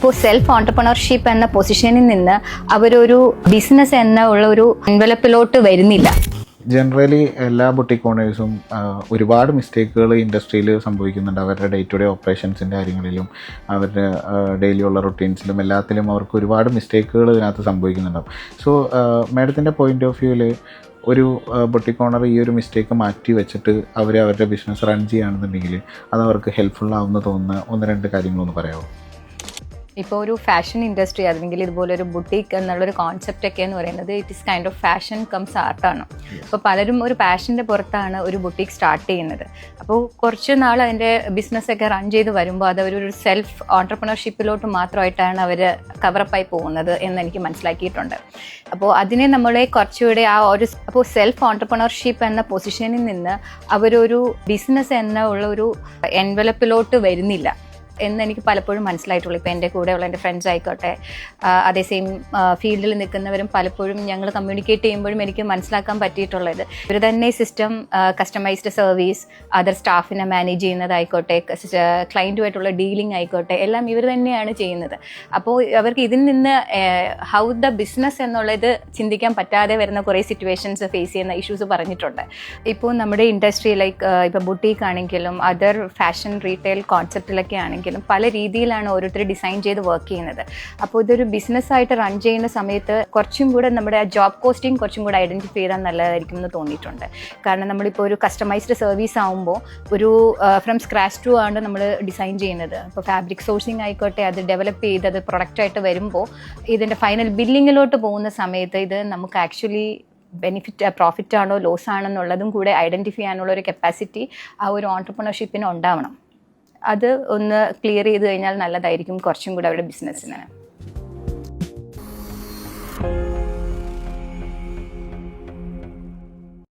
ഇപ്പോൾ self entrepreneurship എന്ന പൊസിഷനിൽ നിന്ന് അവരൊരു ബിസിനസ് എന്ന ഉള്ള ഒരു എൻവലപ്പിലോട്ട് വരുന്നില്ല. ജനറലി എല്ലാ ബുട്ടിക് ഓണേഴ്സും ഒരുപാട് മിസ്റ്റേക്കുകൾ ഇൻഡസ്ട്രിയിൽ സംഭവിക്കുന്നുണ്ട്. അവരുടെ ഡേ ടു ഡേ ഓപ്പറേഷൻസിൻ്റെ കാര്യങ്ങളിലും അവരുടെ ഡെയിലി ഉള്ള റൊട്ടീൻസിലും എല്ലാത്തിലും അവർക്ക് ഒരുപാട് മിസ്റ്റേക്കുകൾ ഇതിനകത്ത് സംഭവിക്കുന്നുണ്ടാവും. സോ മാഡത്തിൻ്റെ പോയിൻ്റ് ഓഫ് വ്യൂവിൽ ഒരു ബുട്ടിക് ഓണർ ഈ ഒരു മിസ്റ്റേക്ക് മാറ്റി വെച്ചിട്ട് അവരുടെ ബിസിനസ് റൺ ചെയ്യുകയാണെന്നുണ്ടെങ്കിൽ അത് അവർക്ക് ഹെൽപ്ഫുൾ ആവുമെന്ന് തോന്നുന്ന ഒന്ന് രണ്ട് കാര്യങ്ങളൊന്ന് പറയാമോ? ഇപ്പോൾ ഒരു ഫാഷൻ ഇൻഡസ്ട്രി അല്ലെങ്കിൽ ഇതുപോലൊരു ബുട്ടീക്ക് എന്നുള്ളൊരു കോൺസെപ്റ്റ് ഒക്കെ എന്ന് പറയുന്നത് it is kind of fashion comes ആർട്ടാണ്. അപ്പോൾ പലരും ഒരു പാഷൻ്റെ പുറത്താണ് ഒരു ബുട്ടീക്ക് സ്റ്റാർട്ട് ചെയ്യുന്നത്. അപ്പോൾ കുറച്ച് നാൾ അതിൻ്റെ ബിസിനസ്സൊക്കെ റൺ ചെയ്ത് വരുമ്പോൾ അത് ഒരു സെൽഫ് ഓൺടർപ്രണർഷിപ്പിലോട്ട് മാത്രമായിട്ടാണ് അവർ കവറപ്പായി പോകുന്നത് എന്ന് എനിക്ക് മനസ്സിലാക്കിയിട്ടുണ്ട്. അപ്പോൾ അതിനെ നമ്മളെ കുറച്ചുകൂടെ അപ്പോൾ സെൽഫ് ഓൺടർപ്രണർഷിപ്പ് എന്ന പൊസിഷനിൽ നിന്ന് അവരൊരു ബിസിനസ് എന്ന ഉള്ള ഒരു എൻവലപ്പിലോട്ട് വരുന്നില്ല എന്ന് എനിക്ക് പലപ്പോഴും മനസ്സിലായിട്ടുള്ളൂ. ഇപ്പോൾ എൻ്റെ കൂടെയുള്ള എൻ്റെ ഫ്രണ്ട്സ് ആയിക്കോട്ടെ, അതേ സെയിം ഫീൽഡിൽ നിൽക്കുന്നവരും പലപ്പോഴും ഞങ്ങൾ കമ്മ്യൂണിക്കേറ്റ് ചെയ്യുമ്പോഴും എനിക്ക് മനസ്സിലാക്കാൻ പറ്റിയിട്ടുള്ളത് ഇവർ തന്നെ സിസ്റ്റം, കസ്റ്റമൈസ്ഡ് സർവീസ്, അതർ സ്റ്റാഫിനെ മാനേജ് ചെയ്യുന്നതായിക്കോട്ടെ, ക്ലയൻറ്റുമായിട്ടുള്ള ഡീലിംഗ് ആയിക്കോട്ടെ, എല്ലാം ഇവർ തന്നെയാണ് ചെയ്യുന്നത്. അപ്പോൾ അവർക്ക് ഇതിൽ നിന്ന് ഹൗ ദ ബിസിനസ് എന്നുള്ളത് ചിന്തിക്കാൻ പറ്റാതെ വരുന്ന കുറേ സിറ്റുവേഷൻസ് ഫേസ് ചെയ്യുന്ന ഇഷ്യൂസ് പറഞ്ഞിട്ടുണ്ട്. ഇപ്പോൾ നമ്മുടെ ഇൻഡസ്ട്രി ഇപ്പോൾ ബുട്ടീക്ക് ആണെങ്കിലും അതർ ഫാഷൻ റീറ്റെയിൽ കോൺസെപ്റ്റിലൊക്കെ ആണെങ്കിലും പല രീതിയിലാണ് ഓരോരുത്തർ ഡിസൈൻ ചെയ്ത് വർക്ക് ചെയ്യുന്നത്. അപ്പോൾ ഇതൊരു ബിസിനസ്സായിട്ട് റൺ ചെയ്യുന്ന സമയത്ത് കുറച്ചും കൂടെ നമ്മുടെ ജോബ് കോസ്റ്റിംഗ് കുറച്ചും കൂടെ ഐഡൻറ്റിഫൈ ചെയ്താൽ നല്ലതായിരിക്കും എന്ന് തോന്നിയിട്ടുണ്ട്. കാരണം നമ്മളിപ്പോൾ ഒരു കസ്റ്റമൈസ്ഡ് സർവീസ് ആകുമ്പോൾ ഒരു ഫ്രം സ്ക്രാച്ച് ടു ആണ് നമ്മൾ ഡിസൈൻ ചെയ്യുന്നത്. ഇപ്പോൾ ഫാബ്രിക് സോഴ്സിങ് ആയിക്കോട്ടെ, അത് ഡെവലപ്പ് ചെയ്ത് അത് പ്രൊഡക്റ്റായിട്ട് വരുമ്പോൾ ഇതിൻ്റെ ഫൈനൽ ബില്ലിങ്ങിലോട്ട് പോകുന്ന സമയത്ത് ഇത് നമുക്ക് ആക്ച്വലി പ്രോഫിറ്റ് ആണോ ലോസ് ആണെന്നുള്ളതും കൂടെ ഐഡൻറ്റിഫൈ ചെയ്യാനുള്ള ഒരു കപ്പാസിറ്റി ആ ഒരു ഓൺടർപ്രണർഷിപ്പിന് ഉണ്ടാവണം. അത് ഒന്ന് ക്ലിയർ ചെയ്ത് കഴിഞ്ഞാൽ നല്ലതായിരിക്കും കുറച്ചും കൂടെ അവരുടെ ബിസിനസ്സിന്.